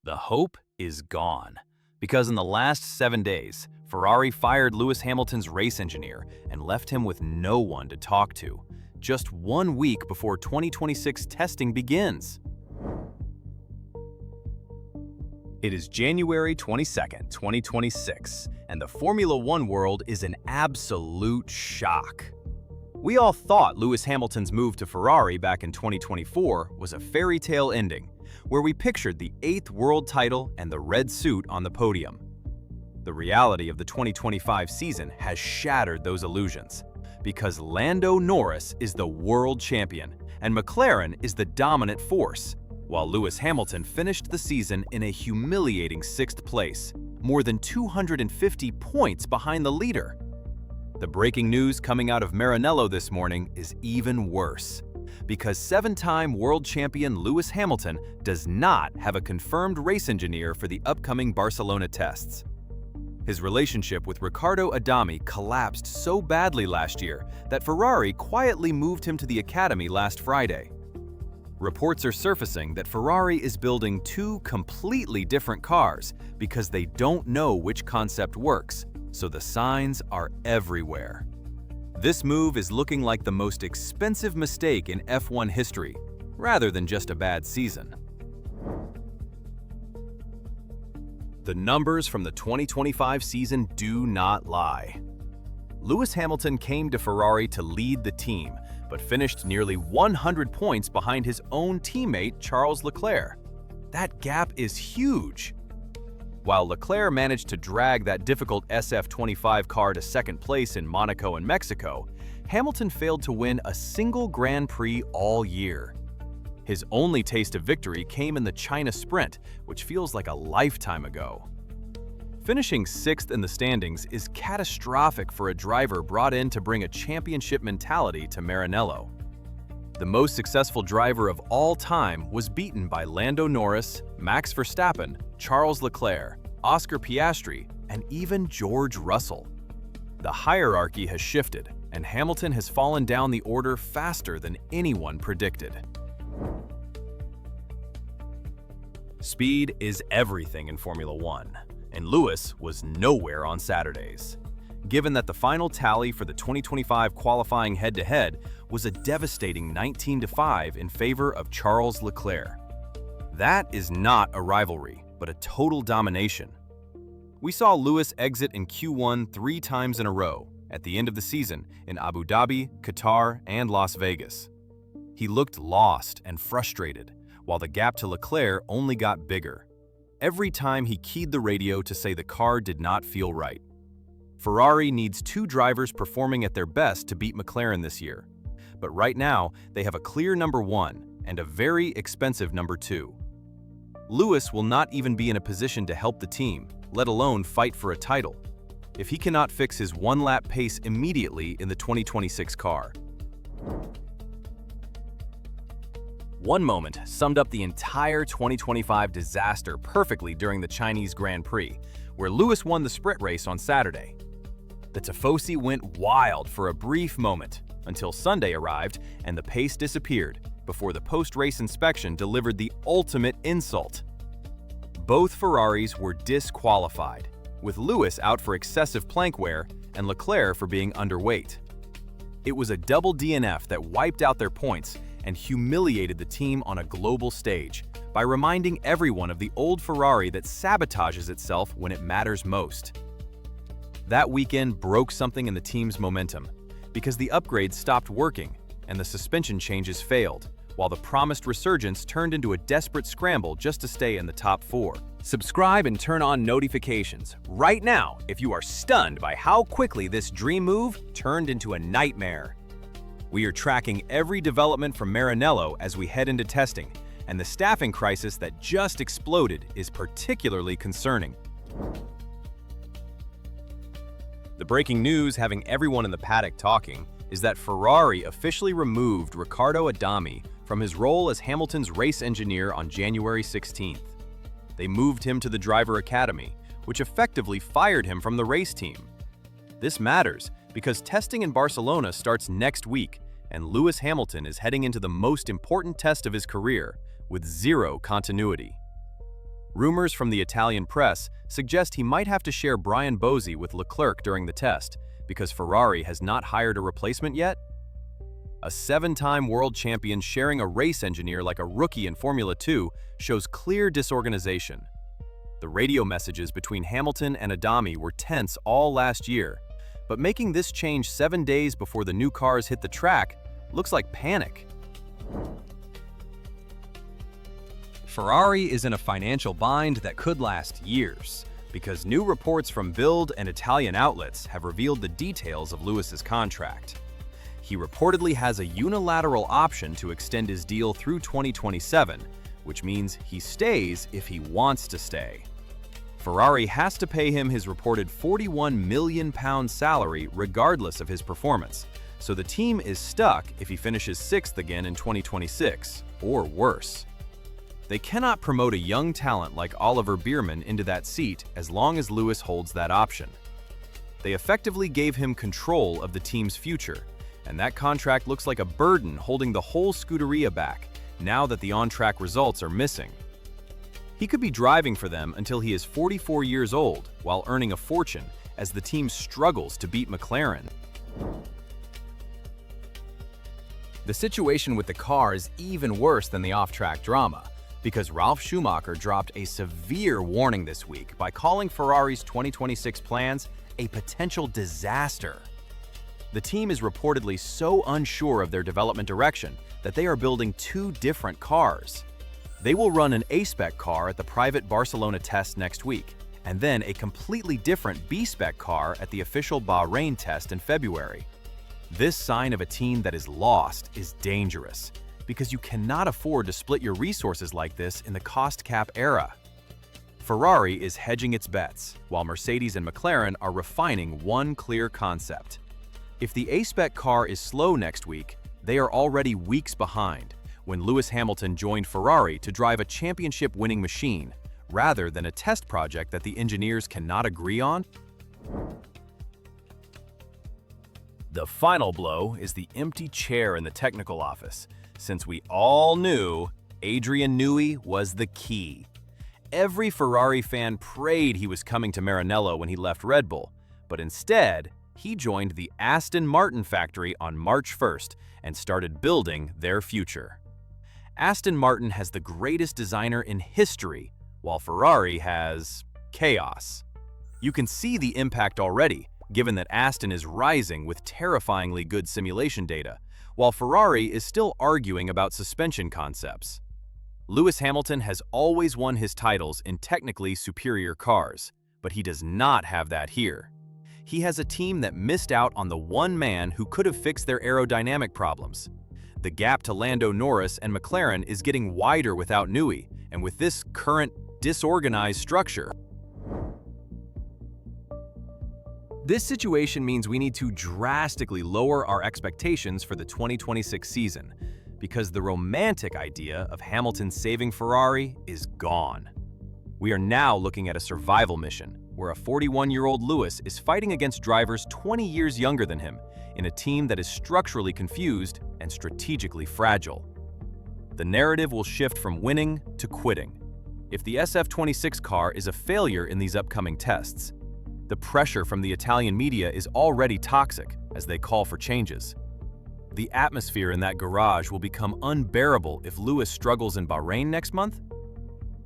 The hope is gone, because in the last 7 days, Ferrari fired Lewis Hamilton's race engineer and left him with no one to talk to, just 1 week before 2026 testing begins. It is January 22nd, 2026, and the Formula One world is in absolute shock. We all thought Lewis Hamilton's move to Ferrari back in 2024 was a fairy tale ending, where we pictured the 8th world title and the red suit on the podium. The reality of the 2025 season has shattered those illusions, because Lando Norris is the world champion and McLaren is the dominant force, while Lewis Hamilton finished the season in a humiliating 6th place, more than 250 points behind the leader. The breaking news coming out of Maranello this morning is even worse, because 7-time world champion Lewis Hamilton does not have a confirmed race engineer for the upcoming Barcelona tests. His relationship with Riccardo Adami collapsed so badly last year that Ferrari quietly moved him to the academy last Friday. Reports are surfacing that Ferrari is building 2 completely different cars because they don't know which concept works, so the signs are everywhere. This move is looking like the most expensive mistake in F1 history, rather than just a bad season. The numbers from the 2025 season do not lie. Lewis Hamilton came to Ferrari to lead the team, but finished nearly 100 points behind his own teammate Charles Leclerc. That gap is huge. While Leclerc managed to drag that difficult SF25 car to 2nd place in Monaco and Mexico, Hamilton failed to win a single Grand Prix all year. His only taste of victory came in the China Sprint, which feels like a lifetime ago. Finishing 6th in the standings is catastrophic for a driver brought in to bring a championship mentality to Maranello. The most successful driver of all time was beaten by Lando Norris, Max Verstappen, Charles Leclerc, Oscar Piastri, and even George Russell. The hierarchy has shifted, and Hamilton has fallen down the order faster than anyone predicted. Speed is everything in Formula One, and Lewis was nowhere on Saturdays. Given that the final tally for the 2025 qualifying head-to-head was a devastating 19-5 in favor of Charles Leclerc. That is not a rivalry, but a total domination. We saw Lewis exit in Q1 3 times in a row, at the end of the season in Abu Dhabi, Qatar, and Las Vegas. He looked lost and frustrated, while the gap to Leclerc only got bigger. Every time he keyed the radio to say the car did not feel right. Ferrari needs 2 drivers performing at their best to beat McLaren this year. But right now, they have a clear number 1 and a very expensive number 2. Lewis will not even be in a position to help the team, let alone fight for a title, if he cannot fix his 1-lap pace immediately in the 2026 car. One moment summed up the entire 2025 disaster perfectly during the Chinese Grand Prix, where Lewis won the sprint race on Saturday. The Tifosi went wild for a brief moment, until Sunday arrived and the pace disappeared, before the post-race inspection delivered the ultimate insult. Both Ferraris were disqualified, with Lewis out for excessive plank wear and Leclerc for being underweight. It was a double DNF that wiped out their points and humiliated the team on a global stage by reminding everyone of the old Ferrari that sabotages itself when it matters most. That weekend broke something in the team's momentum, because the upgrades stopped working and the suspension changes failed, while the promised resurgence turned into a desperate scramble just to stay in the top 4. Subscribe and turn on notifications right now if you are stunned by how quickly this dream move turned into a nightmare. We are tracking every development from Maranello as we head into testing, and the staffing crisis that just exploded is particularly concerning. The breaking news having everyone in the paddock talking is that Ferrari officially removed Riccardo Adami from his role as Hamilton's race engineer on January 16th. They moved him to the driver academy, which effectively fired him from the race team. This matters because testing in Barcelona starts next week, and Lewis Hamilton is heading into the most important test of his career with 0 continuity. Rumors from the Italian press suggest he might have to share Brian Bosey with Leclerc during the test, because Ferrari has not hired a replacement yet? A 7-time world champion sharing a race engineer like a rookie in Formula 2 shows clear disorganization. The radio messages between Hamilton and Adami were tense all last year, but making this change 7 days before the new cars hit the track looks like panic. Ferrari is in a financial bind that could last years, because new reports from Bild and Italian outlets have revealed the details of Lewis's contract. He reportedly has a unilateral option to extend his deal through 2027, which means he stays if he wants to stay. Ferrari has to pay him his reported £41 million salary regardless of his performance, so the team is stuck if he finishes 6th again in 2026, or worse. They cannot promote a young talent like Oliver Biermann into that seat as long as Lewis holds that option. They effectively gave him control of the team's future, and that contract looks like a burden holding the whole Scuderia back now that the on-track results are missing. He could be driving for them until he is 44 years old while earning a fortune as the team struggles to beat McLaren. The situation with the car is even worse than the off-track drama, because Ralf Schumacher dropped a severe warning this week by calling Ferrari's 2026 plans a potential disaster. The team is reportedly so unsure of their development direction that they are building 2 different cars. They will run an A-Spec car at the private Barcelona test next week, and then a completely different B-Spec car at the official Bahrain test in February. This sign of a team that is lost is dangerous, because you cannot afford to split your resources like this in the cost cap era. Ferrari is hedging its bets, while Mercedes and McLaren are refining one clear concept. If the A-Spec car is slow next week, they are already weeks behind when Lewis Hamilton joined Ferrari to drive a championship-winning machine, rather than a test project that the engineers cannot agree on. The final blow is the empty chair in the technical office, since we all knew Adrian Newey was the key. Every Ferrari fan prayed he was coming to Maranello when he left Red Bull, but instead, he joined the Aston Martin factory on March 1st and started building their future. Aston Martin has the greatest designer in history, while Ferrari has chaos. You can see the impact already, given that Aston is rising with terrifyingly good simulation data, while Ferrari is still arguing about suspension concepts. Lewis Hamilton has always won his titles in technically superior cars, but he does not have that here. He has a team that missed out on the one man who could have fixed their aerodynamic problems. The gap to Lando Norris and McLaren is getting wider without Newey, and with this current disorganized structure. This situation means we need to drastically lower our expectations for the 2026 season, because the romantic idea of Hamilton saving Ferrari is gone. We are now looking at a survival mission, where a 41-year-old Lewis is fighting against drivers 20 years younger than him in a team that is structurally confused and strategically fragile. The narrative will shift from winning to quitting. If the SF26 car is a failure in these upcoming tests, the pressure from the Italian media is already toxic as they call for changes. The atmosphere in that garage will become unbearable if Lewis struggles in Bahrain next month.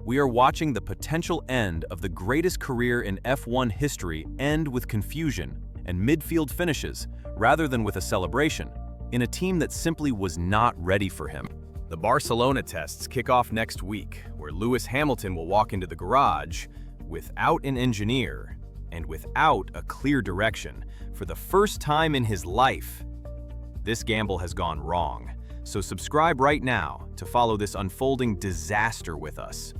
We are watching the potential end of the greatest career in F1 history end with confusion and midfield finishes rather than with a celebration in a team that simply was not ready for him. The Barcelona tests kick off next week, where Lewis Hamilton will walk into the garage without an engineer and without a clear direction for the first time in his life. This gamble has gone wrong, so subscribe right now to follow this unfolding disaster with us.